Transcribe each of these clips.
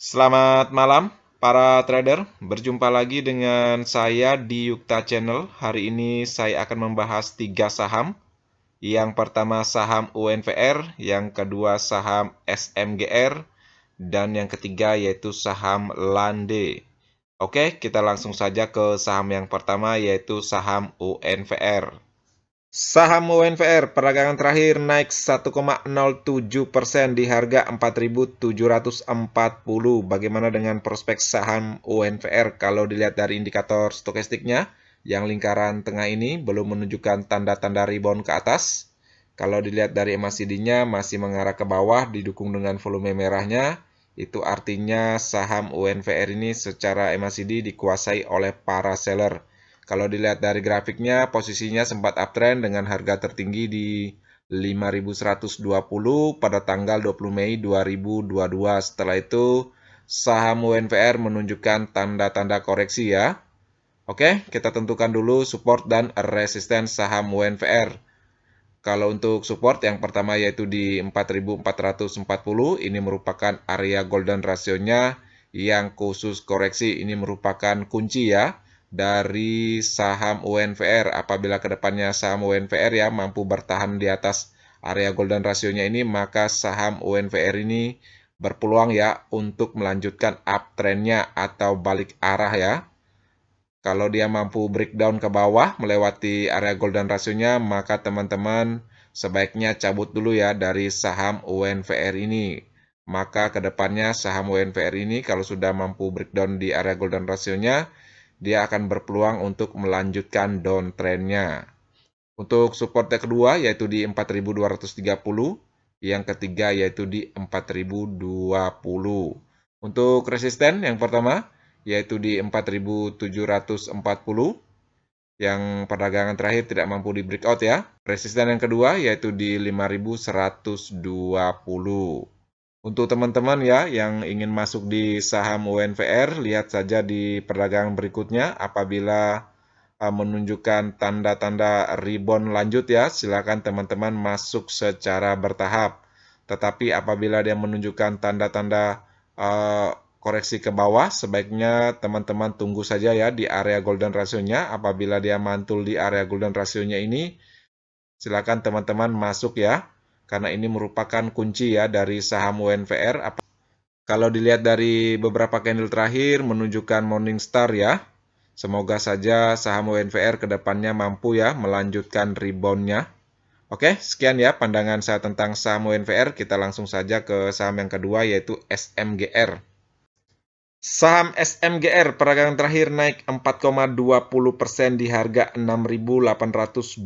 Selamat malam, para trader. Berjumpa lagi dengan saya di Yukta Channel. Hari ini saya akan membahas 3 saham. Yang pertama saham UNVR, yang kedua saham SMGR, dan yang ketiga yaitu saham Lande. Oke, kita langsung saja ke saham yang pertama yaitu saham UNVR. Saham UNVR peragangan terakhir naik 1,07% di harga 4.740. Bagaimana dengan prospek saham UNVR kalau dilihat dari indikator stokastiknya? Yang lingkaran tengah ini belum menunjukkan tanda-tanda rebound ke atas. Kalau dilihat dari MACD-nya masih mengarah ke bawah didukung dengan volume merahnya. Itu artinya saham UNVR ini secara MACD dikuasai oleh para seller. Kalau dilihat dari grafiknya, posisinya sempat uptrend dengan harga tertinggi di 5.120 pada tanggal 20 Mei 2022. Setelah itu, saham UNVR menunjukkan tanda-tanda koreksi ya. Oke, kita tentukan dulu support dan resisten saham UNVR. Kalau untuk support yang pertama yaitu di 4.440, ini merupakan area golden ratio-nya yang khusus koreksi. Ini merupakan kunci ya dari saham UNVR. Apabila kedepannya saham UNVR ya mampu bertahan di atas area golden ratio-nya ini, maka saham UNVR ini berpeluang ya untuk melanjutkan uptrend-nya atau balik arah ya. Kalau dia mampu breakdown ke bawah melewati area golden ratio-nya, maka teman-teman sebaiknya cabut dulu ya dari saham UNVR ini. Maka kedepannya saham UNVR ini kalau sudah mampu breakdown di area golden ratio-nya, dia akan berpeluang untuk melanjutkan downtrend-nya. Untuk support yang kedua yaitu di 4.230, yang ketiga yaitu di 4.020. Untuk resisten yang pertama yaitu di 4.740 yang perdagangan terakhir tidak mampu di breakout ya. Resisten yang kedua yaitu di 5.120. Untuk teman-teman ya yang ingin masuk di saham UNVR, lihat saja di perdagangan berikutnya apabila menunjukkan tanda-tanda rebound lanjut ya, silakan teman-teman masuk secara bertahap. Tetapi apabila dia menunjukkan tanda-tanda koreksi ke bawah, sebaiknya teman-teman tunggu saja ya di area golden ratio-nya. Apabila dia mantul di area golden ratio-nya ini, silakan teman-teman masuk ya, karena ini merupakan kunci ya dari saham UNVR. Kalau dilihat dari beberapa candle terakhir menunjukkan Morningstar ya. Semoga saja saham UNVR ke depannya mampu ya melanjutkan rebound-nya. Oke, sekian ya pandangan saya tentang saham UNVR. Kita langsung saja ke saham yang kedua yaitu SMGR. Saham SMGR peragangan terakhir naik 4,20% di harga 6.825.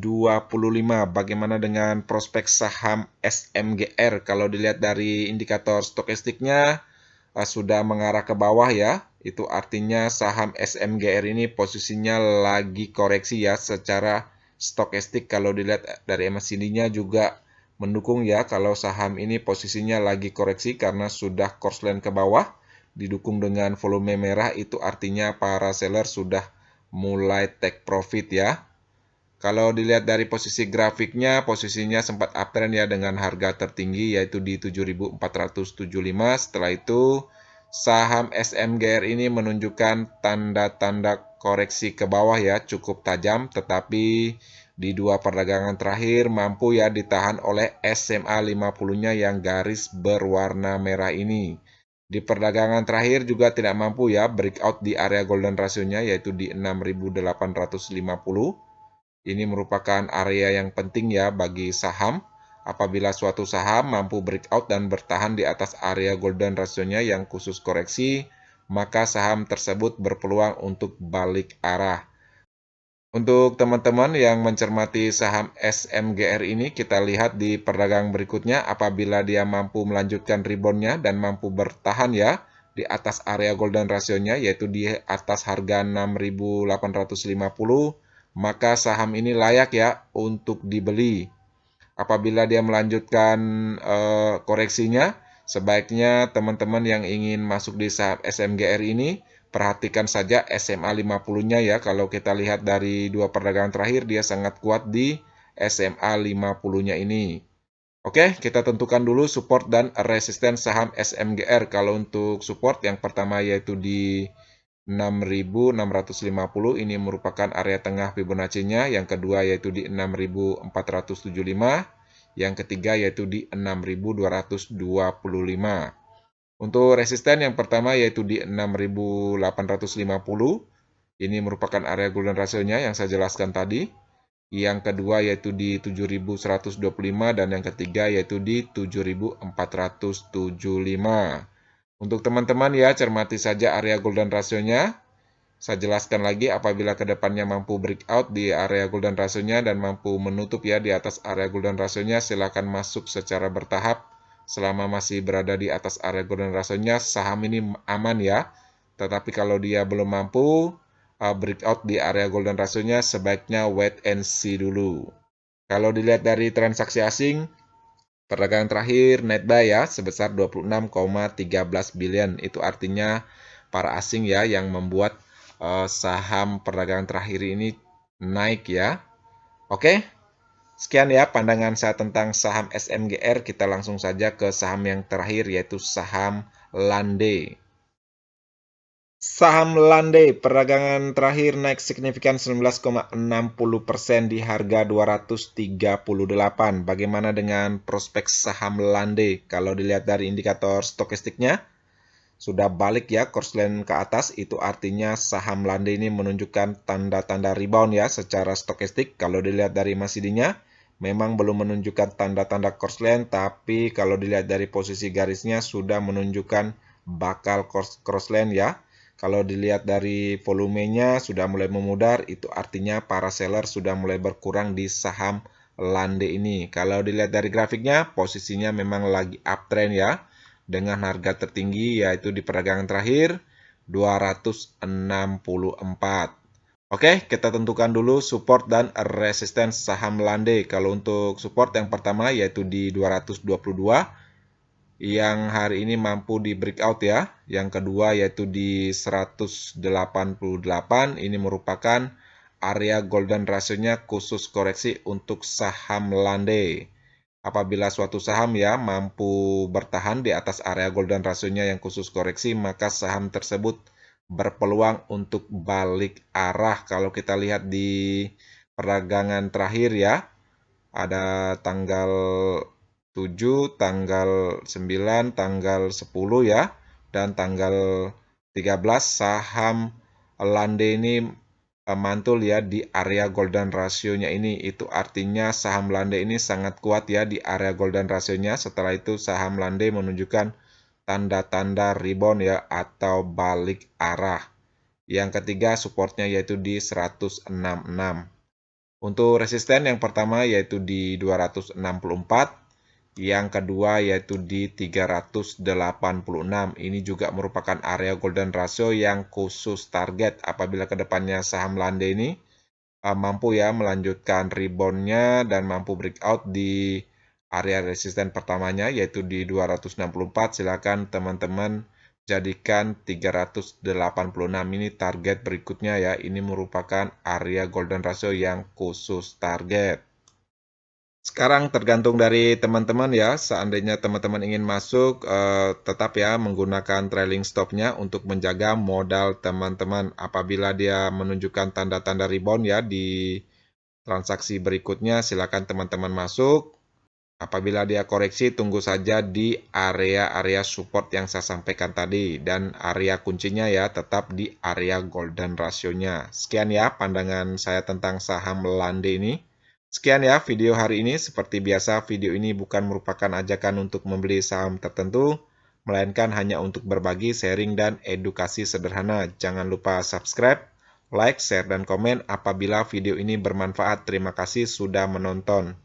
Bagaimana dengan prospek saham SMGR? Kalau dilihat dari indikator stokastiknya sudah mengarah ke bawah ya. Itu artinya saham SMGR ini posisinya lagi koreksi ya secara stokastik. Kalau dilihat dari MACD-nya juga mendukung ya kalau saham ini posisinya lagi koreksi karena sudah korslen ke bawah didukung dengan volume merah, itu artinya para seller sudah mulai take profit ya. Kalau dilihat dari posisi grafiknya, posisinya sempat uptrend ya dengan harga tertinggi yaitu di 7.475. Setelah itu saham SMGR ini menunjukkan tanda-tanda koreksi ke bawah ya cukup tajam, tetapi di dua perdagangan terakhir mampu ya ditahan oleh SMA 50-nya yang garis berwarna merah ini. Di perdagangan terakhir juga tidak mampu ya breakout di area golden ratio-nya yaitu di 6.850. Ini merupakan area yang penting ya bagi saham. Apabila suatu saham mampu breakout dan bertahan di atas area golden ratio-nya yang khusus koreksi, maka saham tersebut berpeluang untuk balik arah. Untuk teman-teman yang mencermati saham SMGR ini, kita lihat di perdagangan berikutnya apabila dia mampu melanjutkan rebound-nya dan mampu bertahan ya di atas area golden ratio-nya yaitu di atas harga 6.850, maka saham ini layak ya untuk dibeli. Apabila dia melanjutkan koreksinya, sebaiknya teman-teman yang ingin masuk di saham SMGR ini perhatikan saja SMA 50-nya ya. Kalau kita lihat dari dua perdagangan terakhir dia sangat kuat di SMA 50-nya ini. Oke, kita tentukan dulu support dan resisten saham SMGR. Kalau untuk support yang pertama yaitu di 6.650, ini merupakan area tengah Fibonacci-nya. Yang kedua yaitu di 6.475. Yang ketiga yaitu di 6.225. Untuk resisten yang pertama yaitu di 6.850. Ini merupakan area golden ratio-nya yang saya jelaskan tadi. Yang kedua yaitu di 7.125 dan yang ketiga yaitu di 7.475. Untuk teman-teman ya, cermati saja area golden ratio-nya. Saya jelaskan lagi, apabila kedepannya mampu breakout di area golden ratio-nya dan mampu menutup ya di atas area golden ratio-nya, silakan masuk secara bertahap. Selama masih berada di atas area golden ratio-nya, saham ini aman ya. Tetapi kalau dia belum mampu breakout di area golden ratio-nya, sebaiknya wait and see dulu. Kalau dilihat dari transaksi asing, perdagangan terakhir net buy ya sebesar 26,13 billion. Itu artinya para asing ya yang membuat saham perdagangan terakhir ini naik ya. Oke, sekian ya pandangan saya tentang saham SMGR. Kita langsung saja ke saham yang terakhir yaitu saham Lande. Saham Lande perdagangan terakhir naik signifikan 19,60% di harga 238. Bagaimana dengan prospek saham Lande? Kalau dilihat dari indikator stokastiknya, sudah balik ya korslen ke atas. Itu artinya saham Lande ini menunjukkan tanda-tanda rebound ya secara stokastik. Kalau dilihat dari MACD-nya, memang belum menunjukkan tanda-tanda korslen, tapi kalau dilihat dari posisi garisnya sudah menunjukkan bakal crossline ya. Kalau dilihat dari volumenya sudah mulai memudar, itu artinya para seller sudah mulai berkurang di saham Lande ini. Kalau dilihat dari grafiknya, posisinya memang lagi uptrend ya, dengan harga tertinggi yaitu di perdagangan terakhir 264. Oke, kita tentukan dulu support dan resisten saham Lande. Kalau untuk support yang pertama yaitu di 222. Yang hari ini mampu di breakout ya. Yang kedua yaitu di 188, ini merupakan area golden ratio-nya khusus koreksi untuk saham Lande. Apabila suatu saham ya mampu bertahan di atas area golden ratio-nya yang khusus koreksi, maka saham tersebut berpeluang untuk balik arah. Kalau kita lihat di perdagangan terakhir ya, ada tanggal 7, tanggal 9, tanggal 10 ya, dan tanggal 13 saham Lande ini mantul ya di area golden ratio-nya ini. Itu artinya saham Lande ini sangat kuat ya di area golden ratio-nya. Setelah itu saham Lande menunjukkan tanda-tanda rebound ya atau balik arah. Yang ketiga supportnya yaitu di 166. Untuk resisten yang pertama yaitu di 264, yang kedua yaitu di 386. Ini juga merupakan area golden ratio yang khusus target apabila kedepannya saham Lande ini mampu ya melanjutkan reboundnya dan mampu breakout di area resisten pertamanya yaitu di 264. Silakan teman-teman jadikan 386 ini target berikutnya ya. Ini merupakan area golden ratio yang khusus target. Sekarang tergantung dari teman-teman ya. Seandainya teman-teman ingin masuk, tetap ya menggunakan trailing stop-nya untuk menjaga modal teman-teman. Apabila dia menunjukkan tanda-tanda rebound ya di transaksi berikutnya, silakan teman-teman masuk. Apabila dia koreksi, tunggu saja di area-area support yang saya sampaikan tadi. Dan area kuncinya ya tetap di area golden ratio-nya. Sekian ya pandangan saya tentang saham Lande ini. Sekian ya video hari ini. Seperti biasa, video ini bukan merupakan ajakan untuk membeli saham tertentu, melainkan hanya untuk berbagi, sharing, dan edukasi sederhana. Jangan lupa subscribe, like, share, dan komen apabila video ini bermanfaat. Terima kasih sudah menonton.